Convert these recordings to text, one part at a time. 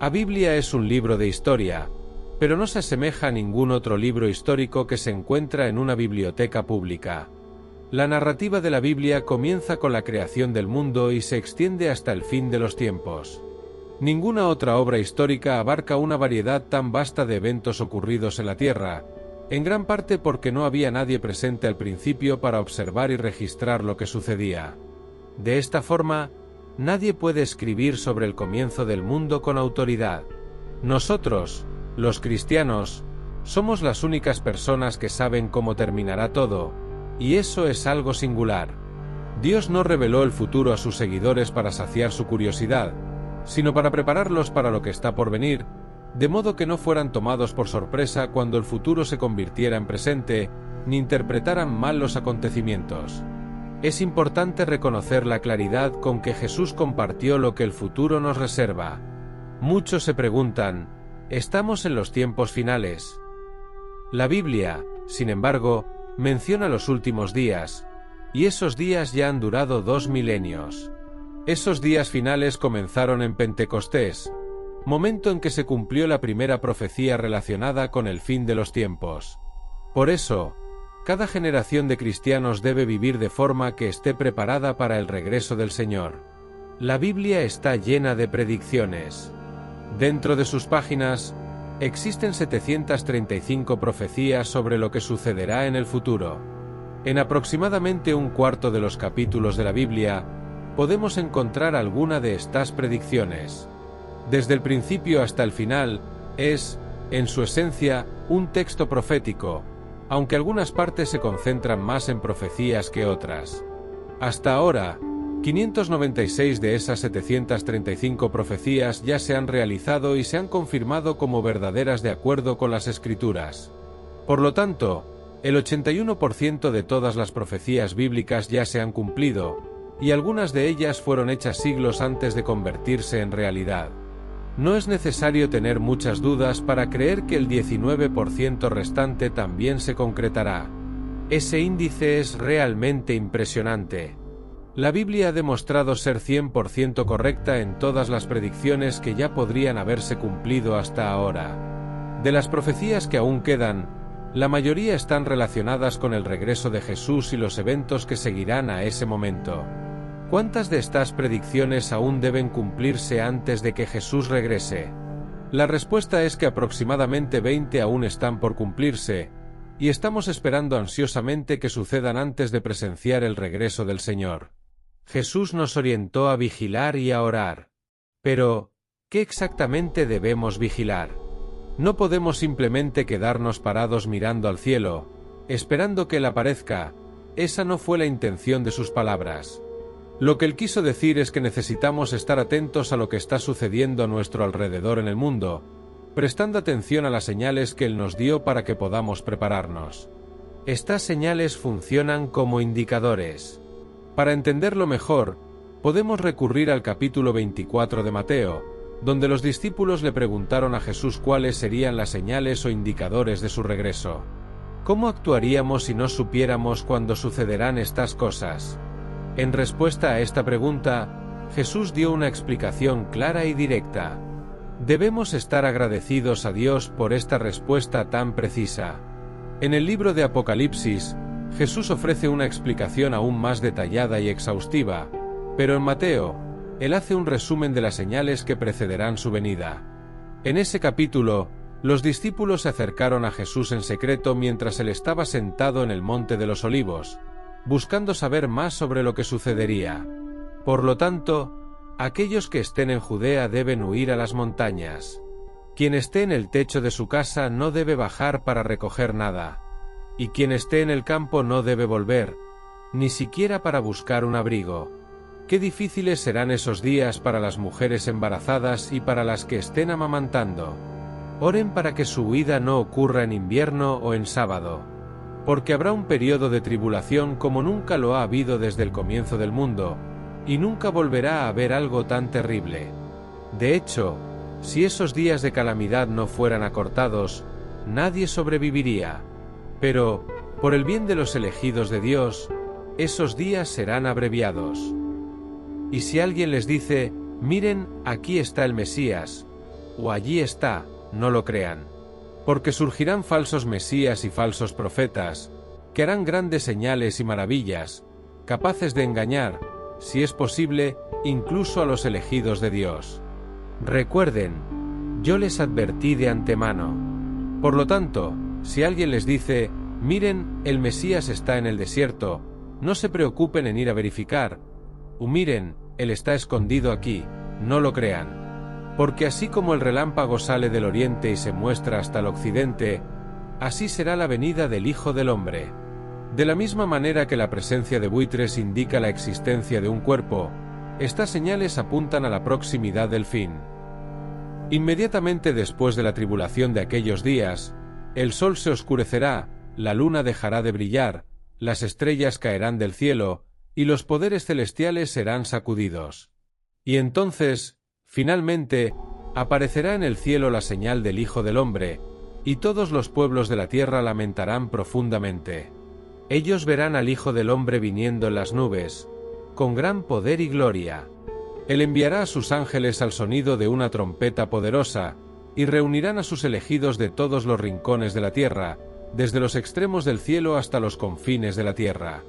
La Biblia es un libro de historia, pero no se asemeja a ningún otro libro histórico que se encuentra en una biblioteca pública. La narrativa de la Biblia comienza con la creación del mundo y se extiende hasta el fin de los tiempos. Ninguna otra obra histórica abarca una variedad tan vasta de eventos ocurridos en la Tierra, en gran parte porque no había nadie presente al principio para observar y registrar lo que sucedía. De esta forma, nadie puede escribir sobre el comienzo del mundo con autoridad. Nosotros, los cristianos, somos las únicas personas que saben cómo terminará todo, y eso es algo singular. Dios no reveló el futuro a sus seguidores para saciar su curiosidad, sino para prepararlos para lo que está por venir, de modo que no fueran tomados por sorpresa cuando el futuro se convirtiera en presente, ni interpretaran mal los acontecimientos. Es importante reconocer la claridad con que Jesús compartió lo que el futuro nos reserva. Muchos se preguntan, ¿estamos en los tiempos finales? La Biblia, sin embargo, menciona los últimos días, y esos días ya han durado 2 milenios. Esos días finales comenzaron en Pentecostés, momento en que se cumplió la primera profecía relacionada con el fin de los tiempos. Por eso, cada generación de cristianos debe vivir de forma que esté preparada para el regreso del Señor. La Biblia está llena de predicciones. Dentro de sus páginas, existen 735 profecías sobre lo que sucederá en el futuro. En aproximadamente un cuarto de los capítulos de la Biblia, podemos encontrar alguna de estas predicciones. Desde el principio hasta el final, es, en su esencia, un texto profético, aunque algunas partes se concentran más en profecías que otras. Hasta ahora, 596 de esas 735 profecías ya se han realizado y se han confirmado como verdaderas de acuerdo con las Escrituras. Por lo tanto, el 81% de todas las profecías bíblicas ya se han cumplido, y algunas de ellas fueron hechas siglos antes de convertirse en realidad. No es necesario tener muchas dudas para creer que el 19% restante también se concretará. Ese índice es realmente impresionante. La Biblia ha demostrado ser 100% correcta en todas las predicciones que ya podrían haberse cumplido hasta ahora. De las profecías que aún quedan, la mayoría están relacionadas con el regreso de Jesús y los eventos que seguirán a ese momento. ¿Cuántas de estas predicciones aún deben cumplirse antes de que Jesús regrese? La respuesta es que aproximadamente 20 aún están por cumplirse, y estamos esperando ansiosamente que sucedan antes de presenciar el regreso del Señor. Jesús nos orientó a vigilar y a orar. Pero, ¿qué exactamente debemos vigilar? No podemos simplemente quedarnos parados mirando al cielo, esperando que Él aparezca. Esa no fue la intención de sus palabras. Lo que Él quiso decir es que necesitamos estar atentos a lo que está sucediendo a nuestro alrededor en el mundo, prestando atención a las señales que Él nos dio para que podamos prepararnos. Estas señales funcionan como indicadores. Para entenderlo mejor, podemos recurrir al capítulo 24 de Mateo, donde los discípulos le preguntaron a Jesús cuáles serían las señales o indicadores de su regreso. ¿Cómo actuaríamos si no supiéramos cuándo sucederán estas cosas? En respuesta a esta pregunta, Jesús dio una explicación clara y directa. Debemos estar agradecidos a Dios por esta respuesta tan precisa. En el libro de Apocalipsis, Jesús ofrece una explicación aún más detallada y exhaustiva, pero en Mateo, Él hace un resumen de las señales que precederán su venida. En ese capítulo, los discípulos se acercaron a Jesús en secreto mientras Él estaba sentado en el Monte de los Olivos, buscando saber más sobre lo que sucedería. Por lo tanto, aquellos que estén en Judea deben huir a las montañas. Quien esté en el techo de su casa no debe bajar para recoger nada. Y quien esté en el campo no debe volver, ni siquiera para buscar un abrigo. Qué difíciles serán esos días para las mujeres embarazadas y para las que estén amamantando. Oren para que su huida no ocurra en invierno o en sábado. Porque habrá un periodo de tribulación como nunca lo ha habido desde el comienzo del mundo, y nunca volverá a haber algo tan terrible. De hecho, si esos días de calamidad no fueran acortados, nadie sobreviviría. Pero, por el bien de los elegidos de Dios, esos días serán abreviados. Y si alguien les dice, miren, aquí está el Mesías, o allí está, no lo crean. Porque surgirán falsos mesías y falsos profetas, que harán grandes señales y maravillas, capaces de engañar, si es posible, incluso a los elegidos de Dios. Recuerden, yo les advertí de antemano. Por lo tanto, si alguien les dice, miren, el Mesías está en el desierto, no se preocupen en ir a verificar, o miren, él está escondido aquí, no lo crean. Porque así como el relámpago sale del oriente y se muestra hasta el occidente, así será la venida del Hijo del Hombre. De la misma manera que la presencia de buitres indica la existencia de un cuerpo, estas señales apuntan a la proximidad del fin. Inmediatamente después de la tribulación de aquellos días, el sol se oscurecerá, la luna dejará de brillar, las estrellas caerán del cielo, y los poderes celestiales serán sacudidos. Y entonces, finalmente, aparecerá en el cielo la señal del Hijo del Hombre, y todos los pueblos de la tierra lamentarán profundamente. Ellos verán al Hijo del Hombre viniendo en las nubes, con gran poder y gloria. Él enviará a sus ángeles al sonido de una trompeta poderosa, y reunirán a sus elegidos de todos los rincones de la tierra, desde los extremos del cielo hasta los confines de la tierra.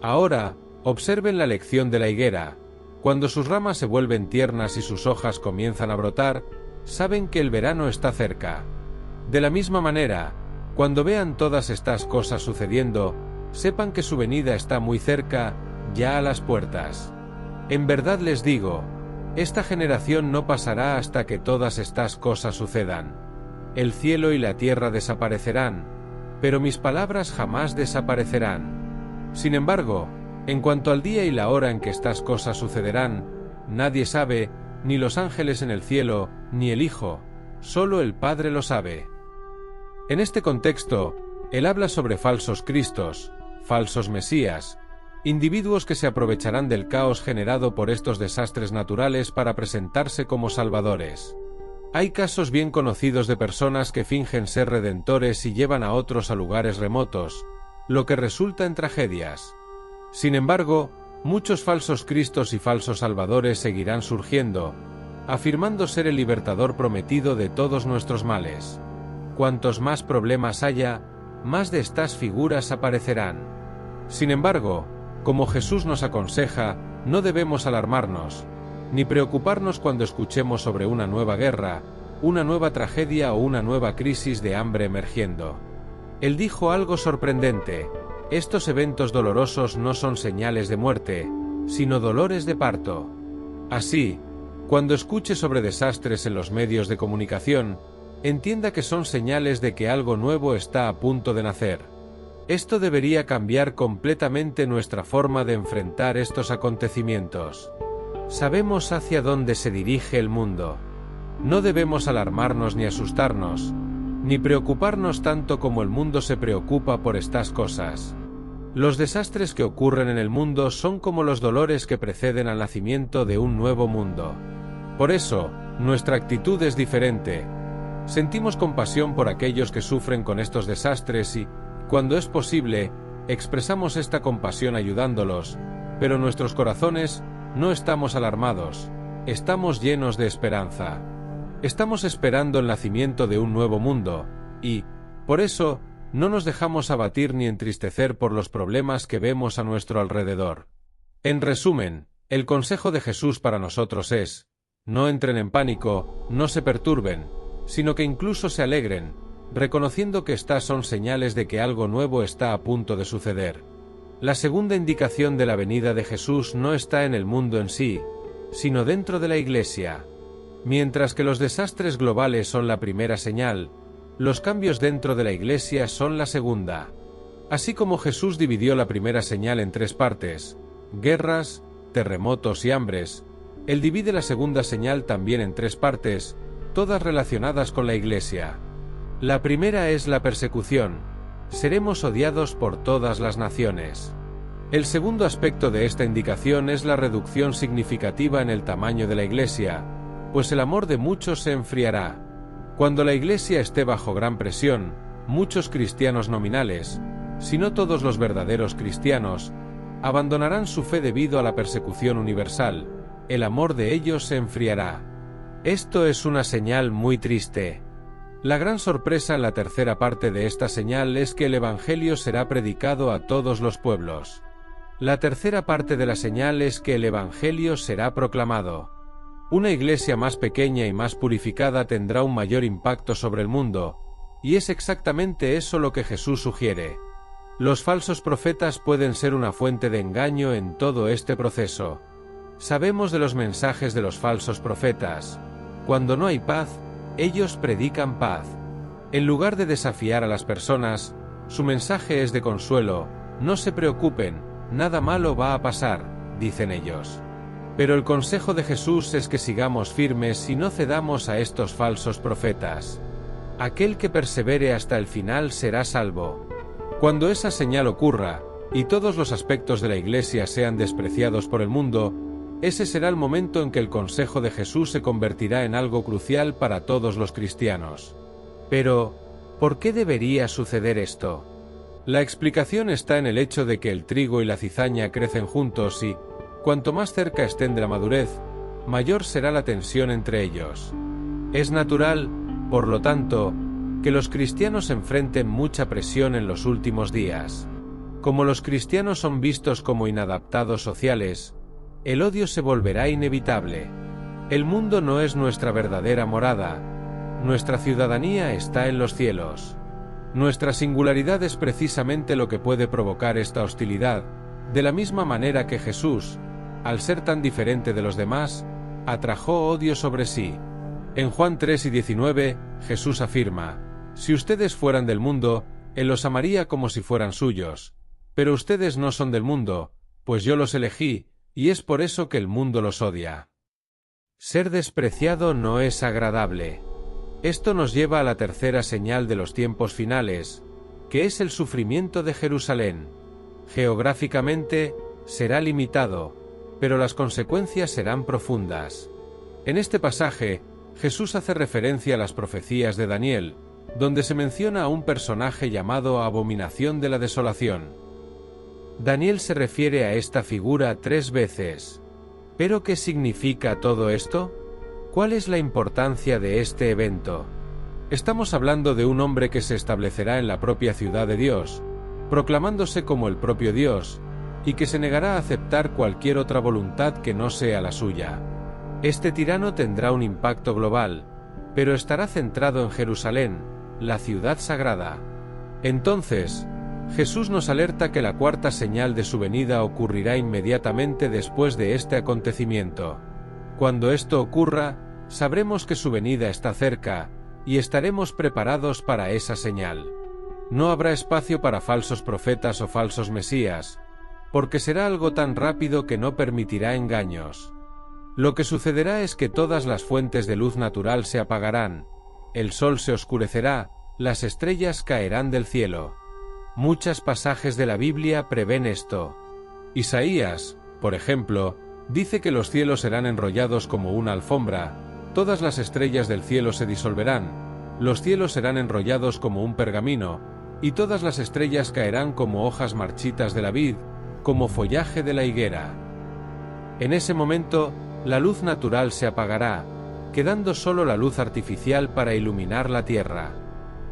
Ahora, observen la lección de la higuera. Cuando sus ramas se vuelven tiernas y sus hojas comienzan a brotar, saben que el verano está cerca. De la misma manera, cuando vean todas estas cosas sucediendo, sepan que su venida está muy cerca, ya a las puertas. En verdad les digo, esta generación no pasará hasta que todas estas cosas sucedan. El cielo y la tierra desaparecerán, pero mis palabras jamás desaparecerán. Sin embargo, en cuanto al día y la hora en que estas cosas sucederán, nadie sabe, ni los ángeles en el cielo, ni el Hijo, solo el Padre lo sabe. En este contexto, él habla sobre falsos cristos, falsos mesías, individuos que se aprovecharán del caos generado por estos desastres naturales para presentarse como salvadores. Hay casos bien conocidos de personas que fingen ser redentores y llevan a otros a lugares remotos, lo que resulta en tragedias. Sin embargo, muchos falsos cristos y falsos salvadores seguirán surgiendo, afirmando ser el libertador prometido de todos nuestros males. Cuantos más problemas haya, más de estas figuras aparecerán. Sin embargo, como Jesús nos aconseja, no debemos alarmarnos, ni preocuparnos cuando escuchemos sobre una nueva guerra, una nueva tragedia o una nueva crisis de hambre emergiendo. Él dijo algo sorprendente: estos eventos dolorosos no son señales de muerte, sino dolores de parto. Así, cuando escuche sobre desastres en los medios de comunicación, entienda que son señales de que algo nuevo está a punto de nacer. Esto debería cambiar completamente nuestra forma de enfrentar estos acontecimientos. Sabemos hacia dónde se dirige el mundo. No debemos alarmarnos ni asustarnos, ni preocuparnos tanto como el mundo se preocupa por estas cosas. Los desastres que ocurren en el mundo son como los dolores que preceden al nacimiento de un nuevo mundo. Por eso, nuestra actitud es diferente. Sentimos compasión por aquellos que sufren con estos desastres y, cuando es posible, expresamos esta compasión ayudándolos, pero nuestros corazones no estamos alarmados, estamos llenos de esperanza. Estamos esperando el nacimiento de un nuevo mundo, y, por eso, no nos dejamos abatir ni entristecer por los problemas que vemos a nuestro alrededor. En resumen, el consejo de Jesús para nosotros es: no entren en pánico, no se perturben, sino que incluso se alegren, reconociendo que estas son señales de que algo nuevo está a punto de suceder. La segunda indicación de la venida de Jesús no está en el mundo en sí, sino dentro de la Iglesia. Mientras que los desastres globales son la primera señal, los cambios dentro de la Iglesia son la segunda. Así como Jesús dividió la primera señal en 3 partes, guerras, terremotos y hambres, Él divide la segunda señal también en 3 partes, todas relacionadas con la Iglesia. La primera es la persecución. Seremos odiados por todas las naciones. El segundo aspecto de esta indicación es la reducción significativa en el tamaño de la Iglesia, pues el amor de muchos se enfriará. Cuando la Iglesia esté bajo gran presión, muchos cristianos nominales, si no todos los verdaderos cristianos, abandonarán su fe debido a la persecución universal. El amor de ellos se enfriará. Esto es una señal muy triste. La gran sorpresa en la tercera parte de esta señal es que el Evangelio será predicado a todos los pueblos. La tercera parte de la señal es que el Evangelio será proclamado. Una iglesia más pequeña y más purificada tendrá un mayor impacto sobre el mundo, y es exactamente eso lo que Jesús sugiere. Los falsos profetas pueden ser una fuente de engaño en todo este proceso. Sabemos de los mensajes de los falsos profetas. Cuando no hay paz, ellos predican paz. En lugar de desafiar a las personas, su mensaje es de consuelo: no se preocupen, nada malo va a pasar, dicen ellos. Pero el consejo de Jesús es que sigamos firmes y no cedamos a estos falsos profetas. Aquel que persevere hasta el final será salvo. Cuando esa señal ocurra, y todos los aspectos de la Iglesia sean despreciados por el mundo, ese será el momento en que el consejo de Jesús se convertirá en algo crucial para todos los cristianos. Pero, ¿por qué debería suceder esto? La explicación está en el hecho de que el trigo y la cizaña crecen juntos y, cuanto más cerca estén de la madurez, mayor será la tensión entre ellos. Es natural, por lo tanto, que los cristianos enfrenten mucha presión en los últimos días. Como los cristianos son vistos como inadaptados sociales, el odio se volverá inevitable. El mundo no es nuestra verdadera morada. Nuestra ciudadanía está en los cielos. Nuestra singularidad es precisamente lo que puede provocar esta hostilidad, de la misma manera que Jesús, al ser tan diferente de los demás, atrajo odio sobre sí. En Juan 3:19, Jesús afirma: «Si ustedes fueran del mundo, Él los amaría como si fueran suyos. Pero ustedes no son del mundo, pues yo los elegí, y es por eso que el mundo los odia». Ser despreciado no es agradable. Esto nos lleva a la tercera señal de los tiempos finales, que es el sufrimiento de Jerusalén. Geográficamente, será limitado, pero las consecuencias serán profundas. En este pasaje, Jesús hace referencia a las profecías de Daniel, donde se menciona a un personaje llamado Abominación de la Desolación. Daniel se refiere a esta figura 3 veces. ¿Pero qué significa todo esto? ¿Cuál es la importancia de este evento? Estamos hablando de un hombre que se establecerá en la propia ciudad de Dios, proclamándose como el propio Dios, y que se negará a aceptar cualquier otra voluntad que no sea la suya. Este tirano tendrá un impacto global, pero estará centrado en Jerusalén, la ciudad sagrada. Entonces, Jesús nos alerta que la cuarta señal de su venida ocurrirá inmediatamente después de este acontecimiento. Cuando esto ocurra, sabremos que su venida está cerca, y estaremos preparados para esa señal. No habrá espacio para falsos profetas o falsos mesías, porque será algo tan rápido que no permitirá engaños. Lo que sucederá es que todas las fuentes de luz natural se apagarán, el sol se oscurecerá, las estrellas caerán del cielo. Muchos pasajes de la Biblia prevén esto. Isaías, por ejemplo, dice que los cielos serán enrollados como una alfombra, todas las estrellas del cielo se disolverán, los cielos serán enrollados como un pergamino, y todas las estrellas caerán como hojas marchitas de la vid, como follaje de la higuera. En ese momento, la luz natural se apagará, quedando solo la luz artificial para iluminar la tierra.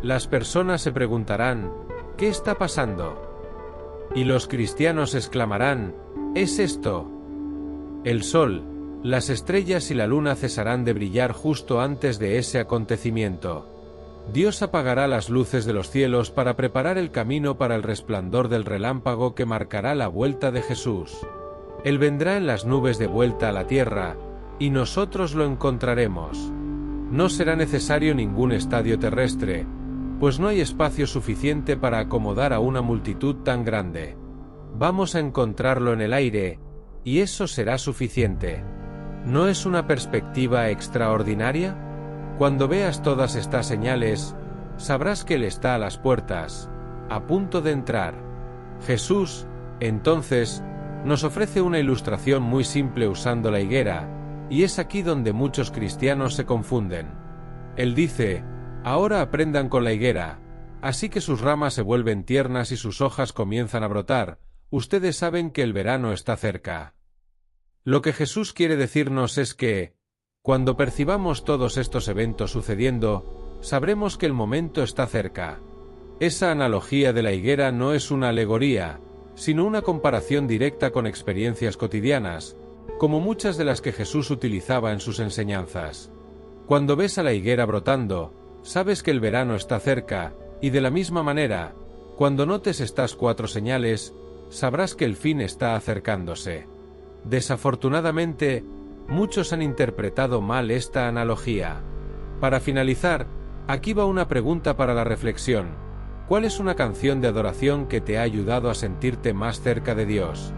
Las personas se preguntarán: ¿qué está pasando? Y los cristianos exclamarán: ¿es esto? El sol, las estrellas y la luna cesarán de brillar justo antes de ese acontecimiento. Dios apagará las luces de los cielos para preparar el camino para el resplandor del relámpago que marcará la vuelta de Jesús. Él vendrá en las nubes de vuelta a la tierra, y nosotros lo encontraremos. No será necesario ningún estadio terrestre, pues no hay espacio suficiente para acomodar a una multitud tan grande. Vamos a encontrarlo en el aire, y eso será suficiente. ¿No es una perspectiva extraordinaria? Cuando veas todas estas señales, sabrás que Él está a las puertas, a punto de entrar. Jesús, entonces, nos ofrece una ilustración muy simple usando la higuera, y es aquí donde muchos cristianos se confunden. Él dice: ahora aprendan con la higuera, así que sus ramas se vuelven tiernas y sus hojas comienzan a brotar, ustedes saben que el verano está cerca. Lo que Jesús quiere decirnos es que, Cuando percibamos todos estos eventos sucediendo, sabremos que el momento está cerca. Esa analogía de la higuera no es una alegoría, sino una comparación directa con experiencias cotidianas, como muchas de las que Jesús utilizaba en sus enseñanzas. Cuando ves a la higuera brotando, sabes que el verano está cerca, y de la misma manera, cuando notes estas 4 señales, sabrás que el fin está acercándose. Desafortunadamente, muchos han interpretado mal esta analogía. Para finalizar, aquí va una pregunta para la reflexión. ¿Cuál es una canción de adoración que te ha ayudado a sentirte más cerca de Dios?